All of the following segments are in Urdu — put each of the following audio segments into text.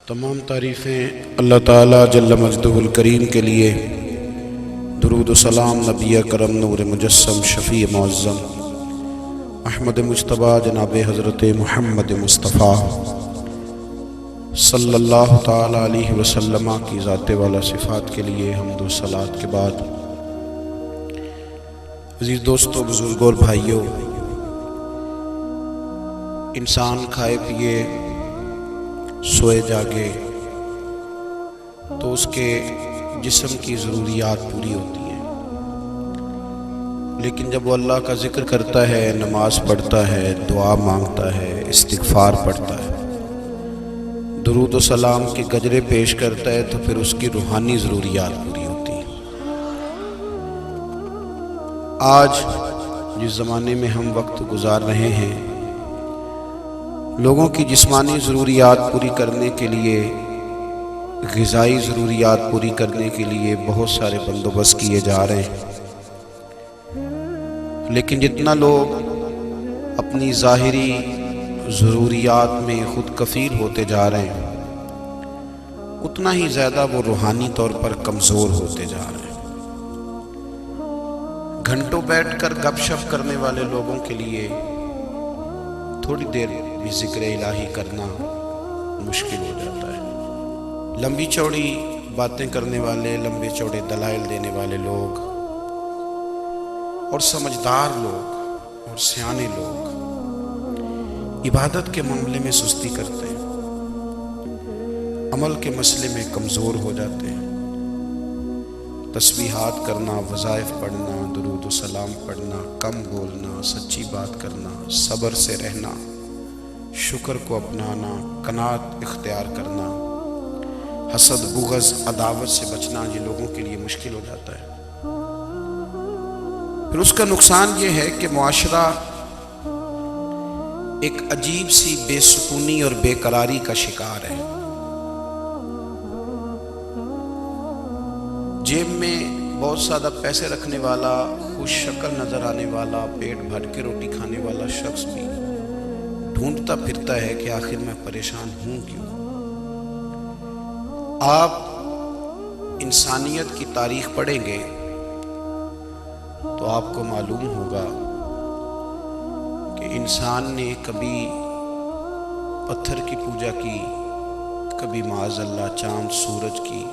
تمام تعریفیں اللہ تعالیٰ جل مجدہ الکریم کے لیے، درود و سلام نبی کرم نور مجسم شفیع معظم احمد مجتبیٰ جناب حضرت محمد مصطفیٰ صلی اللہ تعالیٰ علیہ وسلم کی ذات والا صفات کے لیے حمد و صلوات کے بعد، عزیز دوستو، بزرگوں اور بھائیوں، انسان کھائے پیے سوئے جاگے تو اس کے جسم کی ضروریات پوری ہوتی ہیں، لیکن جب وہ اللہ کا ذکر کرتا ہے، نماز پڑھتا ہے، دعا مانگتا ہے، استغفار پڑھتا ہے، درود و سلام کے گجرے پیش کرتا ہے، تو پھر اس کی روحانی ضروریات پوری ہوتی ہیں۔ آج جس زمانے میں ہم وقت گزار رہے ہیں، لوگوں کی جسمانی ضروریات پوری کرنے کے لیے، غذائی ضروریات پوری کرنے کے لیے بہت سارے بندوبست کیے جا رہے ہیں، لیکن جتنا لوگ اپنی ظاہری ضروریات میں خود کفیل ہوتے جا رہے ہیں، اتنا ہی زیادہ وہ روحانی طور پر کمزور ہوتے جا رہے ہیں۔ گھنٹوں بیٹھ کر گپ شپ کرنے والے لوگوں کے لیے تھوڑی دیر بھی ذکر الہی کرنا مشکل ہو جاتا ہے۔ لمبی چوڑی باتیں کرنے والے، لمبے چوڑے دلائل دینے والے لوگ اور سمجھدار لوگ اور سیانے لوگ عبادت کے معاملے میں سستی کرتے ہیں، عمل کے مسئلے میں کمزور ہو جاتے ہیں۔ تسبیحات کرنا، وظائف پڑھنا، درود و سلام پڑھنا، کم بولنا، سچی بات کرنا، صبر سے رہنا، شکر کو اپنانا، قناعت اختیار کرنا، حسد، بغض، عداوت سے بچنا، یہ لوگوں کے لیے مشکل ہو جاتا ہے۔ پھر اس کا نقصان یہ ہے کہ معاشرہ ایک عجیب سی بے سکونی اور بے قراری کا شکار ہے۔ جیب میں بہت زیادہ پیسے رکھنے والا، خوش شکل نظر آنے والا، پیٹ بھر کے روٹی کھانے والا شخص بھی ڈھونڈتا پھرتا ہے کہ آخر میں پریشان ہوں کیوں۔ آپ انسانیت کی تاریخ پڑھیں گے تو آپ کو معلوم ہوگا کہ انسان نے کبھی پتھر کی پوجا کی، کبھی معاذ اللہ چاند سورج کی،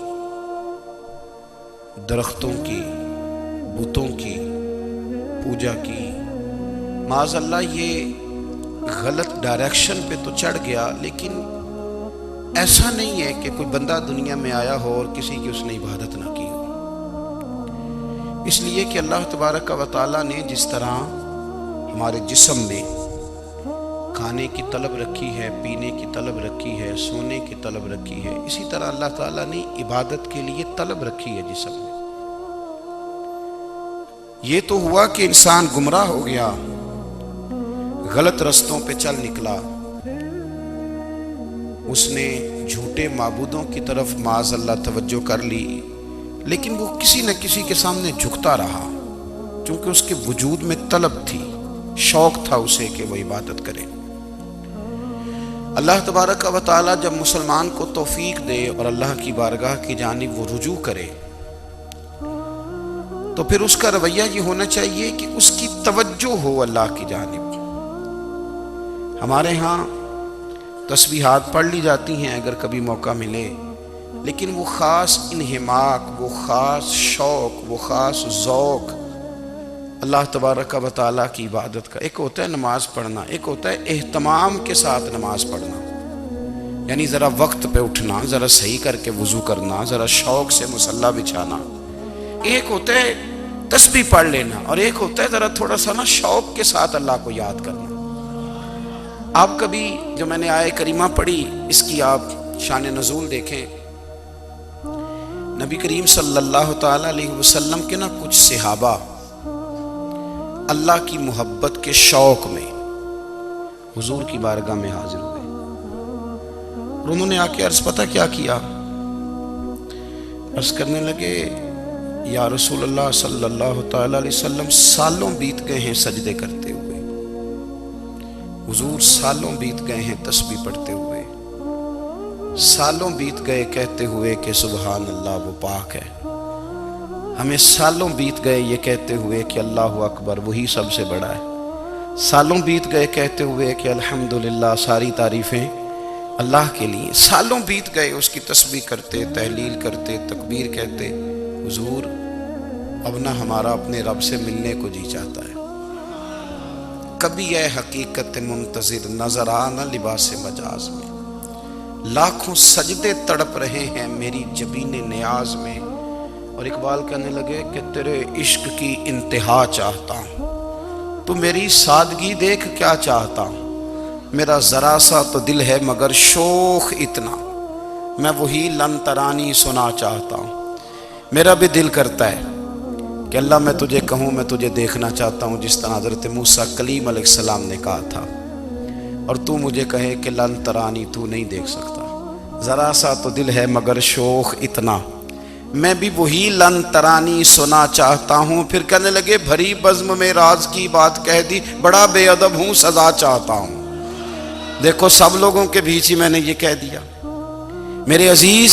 درختوں کی، بتوں کی پوجا کی۔ معاذ اللہ یہ غلط ڈائریکشن پہ تو چڑھ گیا، لیکن ایسا نہیں ہے کہ کوئی بندہ دنیا میں آیا ہو اور کسی کی اس نے عبادت نہ کی ہو۔ اس لیے کہ اللہ تبارک و تعالیٰ نے جس طرح ہمارے جسم میں کھانے کی طلب رکھی ہے، پینے کی طلب رکھی ہے، سونے کی طلب رکھی ہے، اسی طرح اللہ تعالیٰ نے عبادت کے لیے طلب رکھی ہے جسم میں۔ یہ تو ہوا کہ انسان گمراہ ہو گیا، غلط رستوں پہ چل نکلا، اس نے جھوٹے معبودوں کی طرف معاذ اللہ توجہ کر لی، لیکن وہ کسی نہ کسی کے سامنے جھکتا رہا، چونکہ اس کے وجود میں طلب تھی، شوق تھا اسے کہ وہ عبادت کرے۔ اللہ تبارک و تعالیٰ جب مسلمان کو توفیق دے اور اللہ کی بارگاہ کی جانب وہ رجوع کرے، تو پھر اس کا رویہ یہ ہونا چاہیے کہ اس کی توجہ ہو اللہ کی جانب۔ ہمارے ہاں تسبیحات پڑھ لی جاتی ہیں اگر کبھی موقع ملے، لیکن وہ خاص انہماک، وہ خاص شوق، وہ خاص ذوق اللہ تبارک و تعالیٰ کی عبادت کا، ایک ہوتا ہے نماز پڑھنا، ایک ہوتا ہے اہتمام کے ساتھ نماز پڑھنا، یعنی ذرا وقت پہ اٹھنا، ذرا صحیح کر کے وضو کرنا، ذرا شوق سے مصلی بچھانا۔ ایک ہوتا ہے تسبیح پڑھ لینا، اور ایک ہوتا ہے ذرا تھوڑا سا شوق کے ساتھ اللہ کو یاد کرنا۔ آپ کبھی جو میں نے آیہ کریمہ پڑھی، اس کی آپ شان نزول دیکھیں۔ نبی کریم صلی اللہ تعالیٰ علیہ وسلم کے کچھ صحابہ اللہ کی محبت کے شوق میں حضور کی بارگاہ میں حاضر ہوئے، اور انہوں نے آ کے عرض پتہ کیا کیا؟ عرض کرنے لگے، یا رسول اللہ صلی اللہ تعالیٰ علیہ وسلم، سالوں بیت گئے ہیں سجدے کرتے ہوئے، حضور سالوں بیت گئے ہیں تسبیح پڑھتے ہوئے، سالوں بیت گئے کہتے ہوئے کہ سبحان اللہ وہ پاک ہے، ہمیں سالوں بیت گئے یہ کہتے ہوئے کہ اللہ اکبر وہی سب سے بڑا ہے، سالوں بیت گئے کہتے ہوئے کہ الحمدللہ ساری تعریفیں اللہ کے لیے، سالوں بیت گئے اس کی تسبیح کرتے، تحلیل کرتے، تکبیر کہتے۔ حضور اب نہ ہمارا اپنے رب سے ملنے کو جی چاہتا ہے، کبھی اے حقیقت منتظر نظر آنا لباس مجاز میں، لاکھوں سجدے تڑپ رہے ہیں میری جبین نیاز میں۔ اور اقبال کہنے لگے کہ تیرے عشق کی انتہا چاہتا ہوں، تو میری سادگی دیکھ کیا چاہتا ہوں، میرا ذرا سا تو دل ہے مگر شوخ اتنا، میں وہی لن ترانی سنا چاہتا ہوں۔ میرا بھی دل کرتا ہے کہ اللہ میں تجھے کہوں میں تجھے دیکھنا چاہتا ہوں، جس طرح حضرت موسیٰ کلیم علیہ السلام نے کہا تھا، اور تو مجھے کہے کہ لن ترانی تو نہیں دیکھ سکتا، ذرا سا تو دل ہے مگر شوخ اتنا، میں بھی وہی لن ترانی سنا چاہتا ہوں۔ پھر کہنے لگے بھری بزم میں راز کی بات کہہ دی، بڑا بے ادب ہوں سزا چاہتا ہوں۔ دیکھو سب لوگوں کے بیچ ہی میں نے یہ کہہ دیا۔ میرے عزیز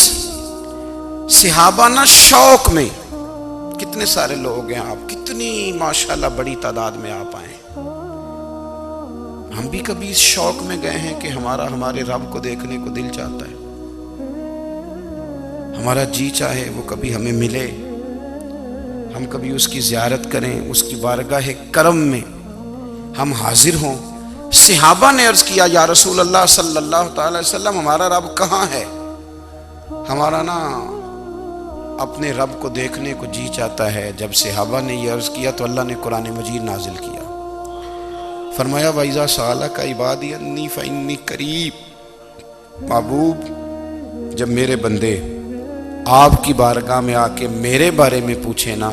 صحابہ نا شوق میں، کتنے سارے لوگ ہیں آپ، کتنی ماشاءاللہ بڑی تعداد میں آپ آئے، ہم بھی کبھی اس شوق میں گئے ہیں کہ ہمارے رب کو دیکھنے کو دل چاہتا ہے، ہمارا جی چاہے وہ کبھی ہمیں ملے، ہم کبھی اس کی زیارت کریں، اس کی بارگاہ کرم میں ہم حاضر ہوں۔ صحابہ نے عرض کیا یا رسول اللہ صلی اللہ تعالی وسلم ہمارا رب کہاں ہے؟ ہمارا نا اپنے رب کو دیکھنے کو جی چاہتا ہے۔ جب صحابہ نے یہ عرض کیا تو اللہ نے قرآن مجید نازل کیا، فرمایا وَإِذَا سَأَلَكَ عِبَادِي عَنِّي فَإِنِّي قَرِيبٌ، محبوب جب میرے بندے آپ کی بارگاہ میں آ کے میرے بارے میں پوچھے نا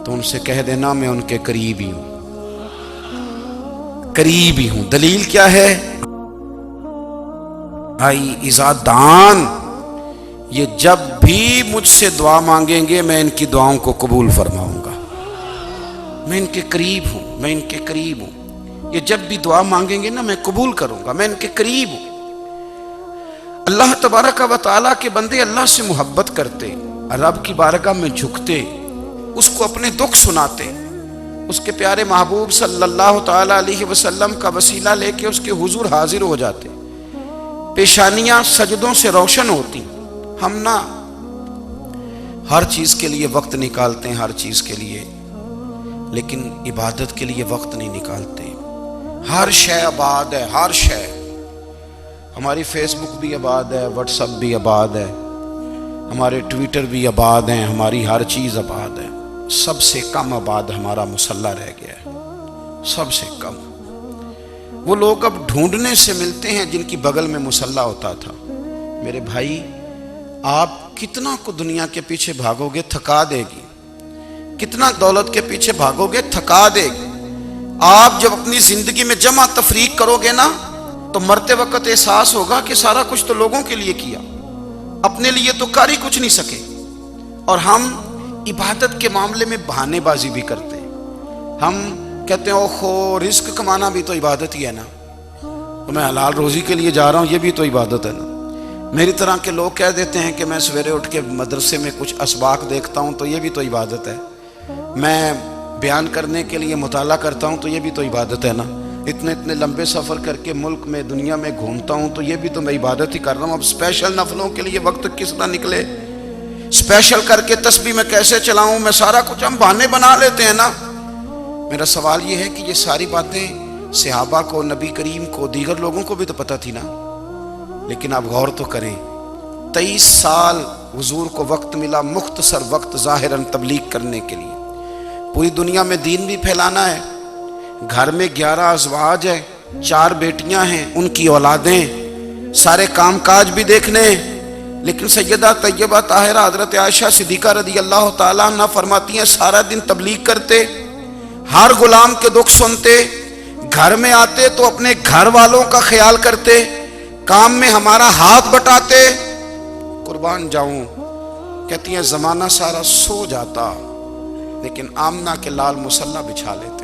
تو ان سے کہہ دینا میں ان کے قریب ہی ہوں، قریب ہی ہوں۔ دلیل کیا ہے؟ بھائی اذا دان، یہ جب بھی مجھ سے دعا مانگیں گے میں ان کی دعاؤں کو قبول فرماؤں گا، میں ان کے قریب ہوں، میں ان کے قریب ہوں، یہ جب بھی دعا مانگیں گے نا میں قبول کروں گا، میں ان کے قریب ہوں۔ اللہ تبارک و تعالیٰ کے بندے اللہ سے محبت کرتے، رب کی بارگاہ میں جھکتے، اس کو اپنے دکھ سناتے، اس کے پیارے محبوب صلی اللہ تعالیٰ علیہ وسلم کا وسیلہ لے کے اس کے حضور حاضر ہو جاتے، پیشانیاں سجدوں سے روشن ہوتی۔ ہم نا ہر چیز کے لیے وقت نکالتے ہیں، ہر چیز کے لیے، لیکن عبادت کے لیے وقت نہیں نکالتے۔ ہر شے آباد ہے، ہر شے، ہماری فیس بک بھی آباد ہے، واٹس ایپ بھی آباد ہے، ہمارے ٹویٹر بھی آباد ہیں، ہماری ہر چیز آباد ہے، سب سے کم آباد ہمارا مصلی رہ گیا ہے، سب سے کم۔ وہ لوگ اب ڈھونڈنے سے ملتے ہیں جن کی بغل میں مصلی ہوتا تھا۔ میرے بھائی آپ کتنا کو دنیا کے پیچھے بھاگو گے تھکا دے گی، کتنا دولت کے پیچھے بھاگو گے تھکا دے گی۔ آپ جب اپنی زندگی میں جمع تفریق کرو گے نا تو مرتے وقت احساس ہوگا کہ سارا کچھ تو لوگوں کے لیے کیا، اپنے لیے تو کر ہی کچھ نہیں سکے۔ اور ہم عبادت کے معاملے میں بہانے بازی بھی کرتے ہیں، ہم کہتے ہیں اوہو رزق کمانا بھی تو عبادت ہی ہے نا، تو میں حلال روزی کے لیے جا رہا ہوں، یہ بھی تو عبادت ہے نا۔ میری طرح کے لوگ کہہ دیتے ہیں کہ میں سویرے اٹھ کے مدرسے میں کچھ اسباق دیکھتا ہوں تو یہ بھی تو عبادت ہے، میں بیان کرنے کے لیے مطالعہ کرتا ہوں تو یہ بھی تو عبادت ہے نا، اتنے لمبے سفر کر کے ملک میں دنیا میں گھومتا ہوں تو یہ بھی تو میں عبادت ہی کر رہا ہوں۔ اب اسپیشل نفلوں کے لیے وقت کس طرح نکلے، اسپیشل کر کے تسبیح میں کیسے چلاؤں، میں سارا کچھ ہم بہانے بنا لیتے ہیں نا۔ میرا سوال یہ ہے کہ یہ ساری باتیں صحابہ کو، نبی کریم کو، دیگر لوگوں کو بھی تو پتہ تھی نا، لیکن آپ غور تو کریں 23 سال حضور کو وقت ملا، مختصر وقت ظاہراً تبلیغ کرنے کے لیے، پوری دنیا میں دین بھی پھیلانا ہے۔ گھر میں 11 ازواج ہیں، 4 بیٹیاں ہیں، ان کی اولادیں، سارے کام کاج بھی دیکھنے ہیں، لیکن سیدہ طیبہ طاہرہ حضرت عائشہ صدیقہ رضی اللہ تعالیٰ عنہ فرماتی ہیں سارا دن تبلیغ کرتے، ہر غلام کے دکھ سنتے، گھر میں آتے تو اپنے گھر والوں کا خیال کرتے، کام میں ہمارا ہاتھ بٹاتے۔ قربان جاؤں، کہتی ہیں زمانہ سارا سو جاتا لیکن آمنہ کے لال مصلی بچھا لیتے۔